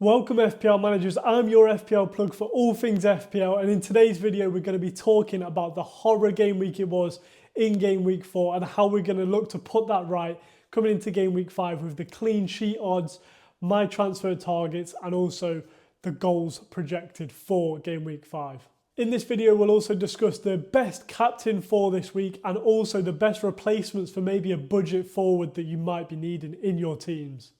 Welcome FPL managers, I'm your FPL plug for all things FPL, and in today's video we're going to be talking about the horror game week it was in game week 4 and how we're going to look to put that right coming into game week 5 with the clean sheet odds, my transfer targets and also the goals projected for game week 5. In this video we'll also discuss the best captain for this week and also the best replacements for maybe a budget forward that you might be needing in your teams.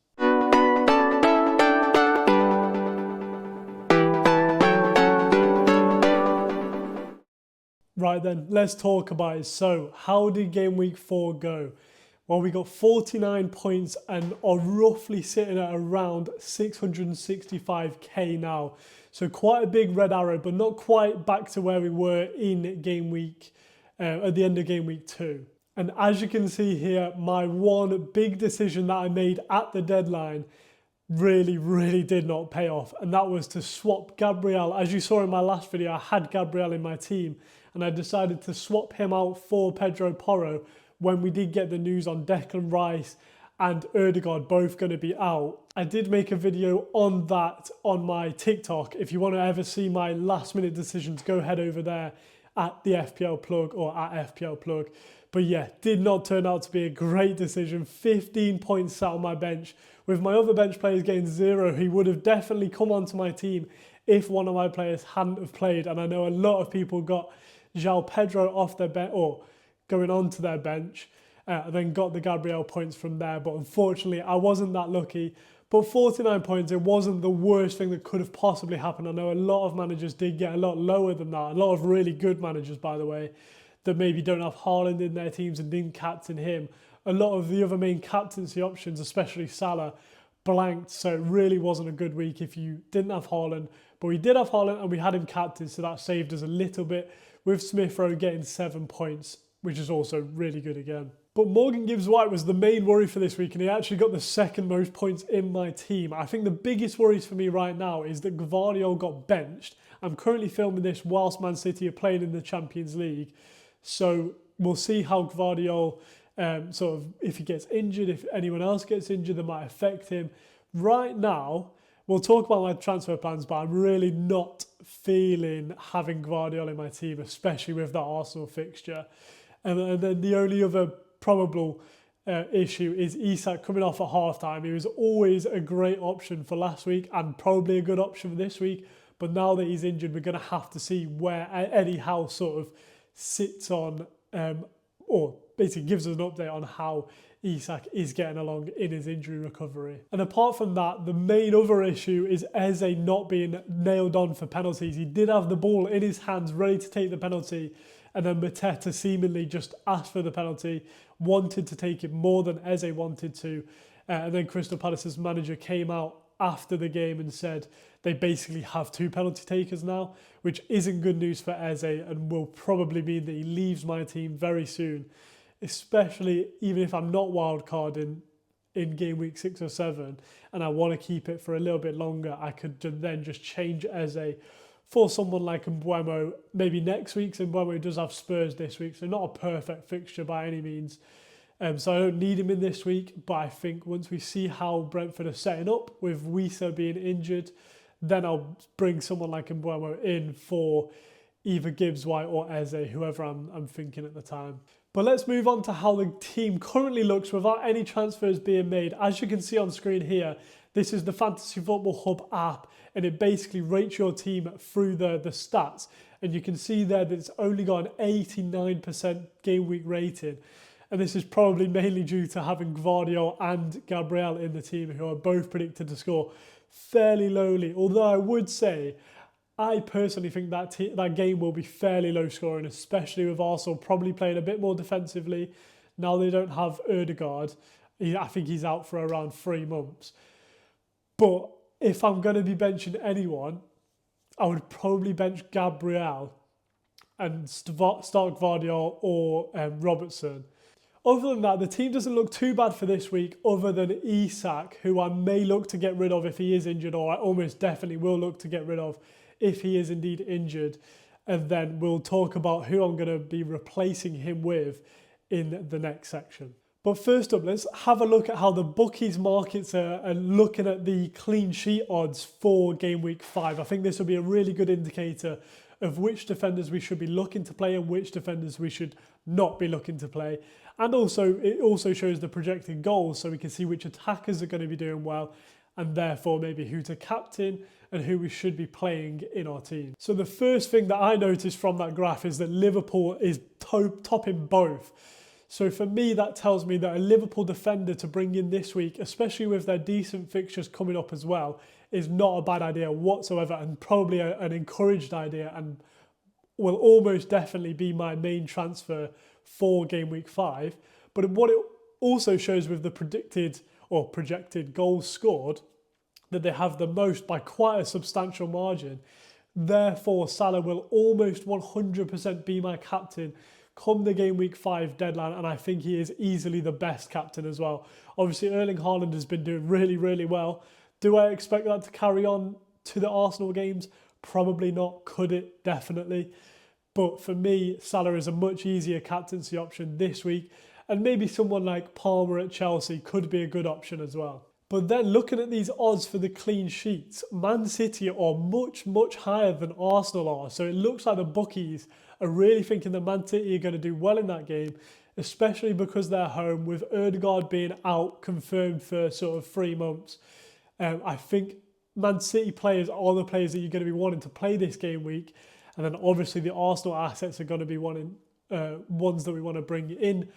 Right then, let's talk about it. So, how did game week 4 go? Well, we got 49 points and are roughly sitting at around 665k now. So quite a big red arrow, but not quite back to where we were in game week, at the end of game week 2. And as you can see here, my one big decision that I made at the deadline really did not pay off. And that was to swap Gabriel. As you saw in my last video, I had Gabriel in my team. And I decided to swap him out for Pedro Porro when we did get the news on Declan Rice and Ødegaard both going to be out. I did make a video on that on my TikTok. If you want to ever see my last minute decisions, go head over there at the FPL plug or at FPL plug. But yeah, did not turn out to be a great decision. 15 points sat on my bench. With my other bench players getting 0, he would have definitely come onto my team if one of my players hadn't have played. And I know a lot of people got João Pedro off their bench or going on to their bench and then got the Gabriel points from there. But unfortunately, I wasn't that lucky. But 49 points, it wasn't the worst thing that could have possibly happened. I know a lot of managers did get a lot lower than that. A lot of really good managers, by the way, that maybe don't have Haaland in their teams and didn't captain him. A lot of the other main captaincy options, especially Salah, blanked. So it really wasn't a good week if you didn't have Haaland. But we did have Haaland and we had him captain, so that saved us a little bit, with Smith Rowe getting 7 points, which is also really good again. But Morgan Gibbs-White was the main worry for this week, and he actually got the second most points in my team. I think the biggest worries for me right now is that Gvardiol got benched. I'm currently filming this whilst Man City are playing in the Champions League, so we'll see how Gvardiol, sort of, if he gets injured, if anyone else gets injured, that might affect him. Right now, we'll talk about my transfer plans, but I'm really not feeling having Gvardiol in my team, especially with that Arsenal fixture. And then the only other probable issue is Isak coming off at halftime. He was always a great option for last week and probably a good option for this week. But now that he's injured, we're going to have to see where Eddie Howe sort of sits on, or basically gives us an update on how Isak is getting along in his injury recovery. And apart from that, the main other issue is Eze not being nailed on for penalties. He did have the ball in his hands ready to take the penalty, and then Mateta seemingly just asked for the penalty, wanted to take it more than Eze wanted to. And then Crystal Palace's manager came out after the game and said they basically have 2 penalty takers now, which isn't good news for Eze and will probably mean that he leaves my team very soon. Especially even if I'm not wildcarding in game week 6 or 7 and I want to keep it for a little bit longer, I could then just change Eze for someone like Mbeumo maybe next week. So Mbeumo does have Spurs this week, so not a perfect fixture by any means. So I don't need him in this week, but I think once we see how Brentford are setting up with Wissa being injured, then I'll bring someone like Mbeumo in for either Gibbs-White or Eze, whoever I'm thinking at the time. But let's move on to how the team currently looks without any transfers being made. As you can see on screen here, this is the Fantasy Football Hub app, and it basically rates your team through the stats. And you can see there that it's only got an 89% game week rating. And this is probably mainly due to having Gvardiol and Gabriel in the team, who are both predicted to score fairly lowly. Although I would say, I personally think that game will be fairly low scoring, especially with Arsenal probably playing a bit more defensively. Now they don't have Ødegaard. I think he's out for around 3 months. But if I'm going to be benching anyone, I would probably bench Gabriel and start Gvardiol or Robertson. Other than that, the team doesn't look too bad for this week, other than Isak, who I may look to get rid of if he is injured, or I almost definitely will look to get rid of if he is indeed injured. And then we'll talk about who I'm going to be replacing him with in the next section. But first up, let's have a look at how the bookies markets are looking at the clean sheet odds for game week 5. I think this will be a really good indicator of which defenders we should be looking to play and which defenders we should not be looking to play. And also, it also shows the projected goals, so we can see which attackers are going to be doing well and therefore maybe who to captain and who we should be playing in our team. So the first thing that I noticed from that graph is that Liverpool is topping both. So for me, that tells me that a Liverpool defender to bring in this week, especially with their decent fixtures coming up as well, is not a bad idea whatsoever, and probably an encouraged idea, and will almost definitely be my main transfer for game week 5. But what it also shows with the predicted or projected goals scored, that they have the most by quite a substantial margin. Therefore, Salah will almost 100% be my captain come the game week 5 deadline, and I think he is easily the best captain as well. Obviously, Erling Haaland has been doing really, really well. Do I expect that to carry on to the Arsenal games? Probably not. Could it? Definitely. But for me, Salah is a much easier captaincy option this week, and maybe someone like Palmer at Chelsea could be a good option as well. But then looking at these odds for the clean sheets, Man City are much, much higher than Arsenal are. So it looks like the bookies are really thinking that Man City are going to do well in that game, especially because they're home, with Ødegaard being out confirmed for sort of 3 months. I think Man City players are the players that you're going to be wanting to play this game week. And then obviously the Arsenal assets are going to be ones that we want to bring in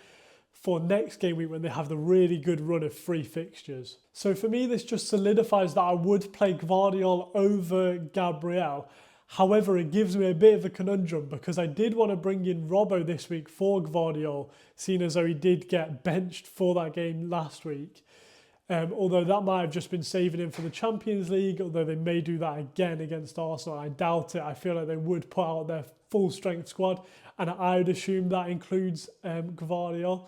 for next game week when they have the really good run of free fixtures. So for me, this just solidifies that I would play Gvardiol over Gabriel. However, it gives me a bit of a conundrum because I did want to bring in Robbo this week for Gvardiol, seeing as though he did get benched for that game last week. Although that might have just been saving him for the Champions League, although they may do that again against Arsenal. I doubt it. I feel like they would put out their full strength squad, and I would assume that includes Gvardiol.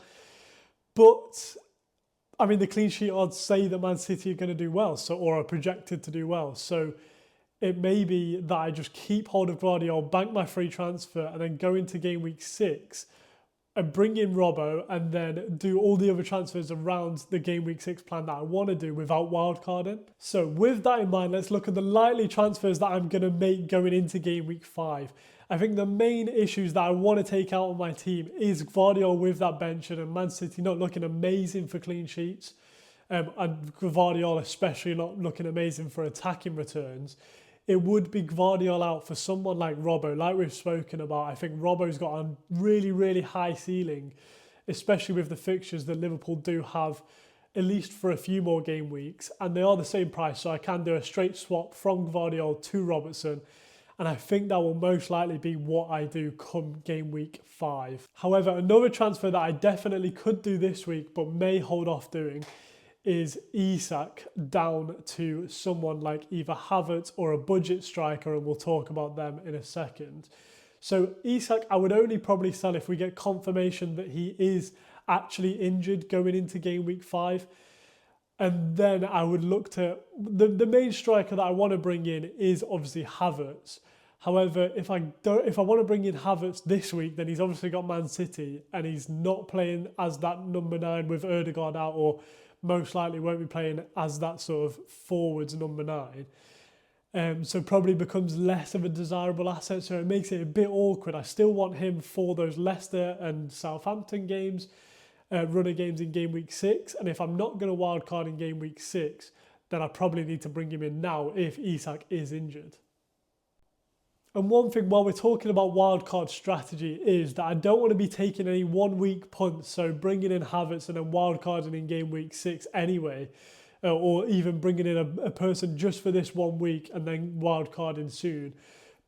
But I mean, the clean sheet odds say that Man City are going to do well, or are projected to do well. So it may be that I just keep hold of Gvardiol, bank my free transfer, and then go into game week 6 and bring in Robbo, and then do all the other transfers around the game week 6 plan that I want to do without wildcarding. So with that in mind, let's look at the likely transfers that I'm going to make going into game week 5. I think the main issues that I want to take out on my team is Gvardiol with that bench and Man City not looking amazing for clean sheets, and Gvardiol especially not looking amazing for attacking returns. It would be Gvardiol out for someone like Robbo, like we've spoken about. I think Robbo's got a really, really high ceiling, especially with the fixtures that Liverpool do have, at least for a few more game weeks. And they are the same price, so I can do a straight swap from Gvardiol to Robertson. And I think that will most likely be what I do come game week 5. However, another transfer that I definitely could do this week, but may hold off doing, is Isak down to someone like either Havertz or a budget striker, and we'll talk about them in a second. So Isak, I would only probably sell if we get confirmation that he is actually injured going into game week 5. And then I would look to, the main striker that I want to bring in is obviously Havertz. However, if I want to bring in Havertz this week, then he's obviously got Man City and he's not playing as that number 9 with Ødegaard out, or most likely won't be playing as that sort of forwards number 9. So probably becomes less of a desirable asset, so it makes it a bit awkward. I still want him for those Leicester and Southampton games, runner games in game week 6. And if I'm not going to wildcard in game week 6, then I probably need to bring him in now if Isak is injured. And one thing while we're talking about wildcard strategy is that I don't want to be taking any 1 week punts, so bringing in Havertz and then wildcarding in game week 6 anyway, or even bringing in a person just for this 1 week and then wildcarding soon,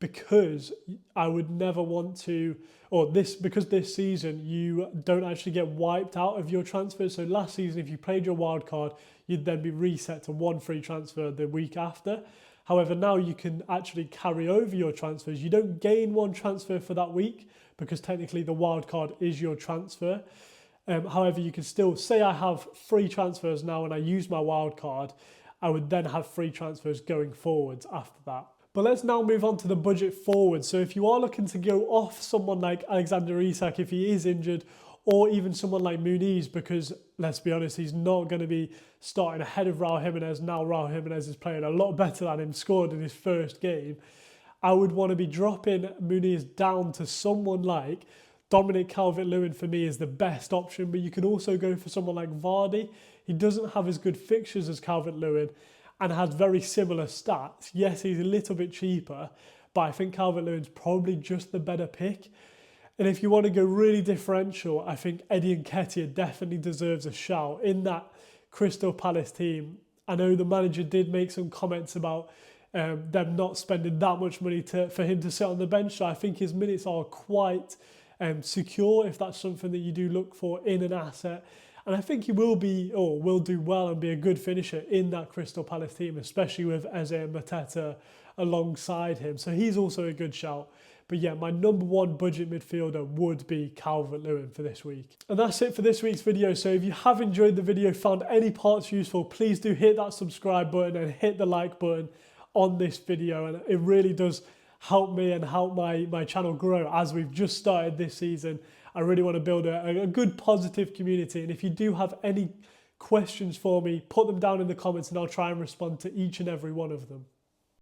because I would never want to, because this season you don't actually get wiped out of your transfers. So last season, if you played your wildcard, you'd then be reset to 1 free transfer the week after. However, now you can actually carry over your transfers. You don't gain 1 transfer for that week because technically the wildcard is your transfer. However, you can still say I have 3 transfers now and I use my wildcard. I would then have 3 transfers going forwards after that. But let's now move on to the budget forward. So if you are looking to go off someone like Alexander Isak if he is injured, or even someone like Muniz, because let's be honest, he's not going to be starting ahead of Raul Jimenez. Now Raul Jimenez is playing a lot better than him, scored in his first game. I would want to be dropping Muniz down to someone like Dominic Calvert-Lewin. For me is the best option, but you can also go for someone like Vardy. He doesn't have as good fixtures as Calvert-Lewin and has very similar stats. Yes, he's a little bit cheaper, but I think Calvert-Lewin's probably just the better pick. And if you want to go really differential, I think Eddie Nketiah definitely deserves a shout in that Crystal Palace team. I know the manager did make some comments about them not spending that much money for him to sit on the bench. So I think his minutes are quite secure, if that's something that you do look for in an asset. And I think he will do well and be a good finisher in that Crystal Palace team, especially with Eze and Mateta alongside him. So he's also a good shout. But yeah, my number one budget midfielder would be Calvert-Lewin for this week. And that's it for this week's video. So if you have enjoyed the video, found any parts useful, please do hit that subscribe button and hit the like button on this video. And it really does help me and help my channel grow as we've just started this season. I really want to build a good positive community. And if you do have any questions for me, put them down in the comments and I'll try and respond to each and every one of them.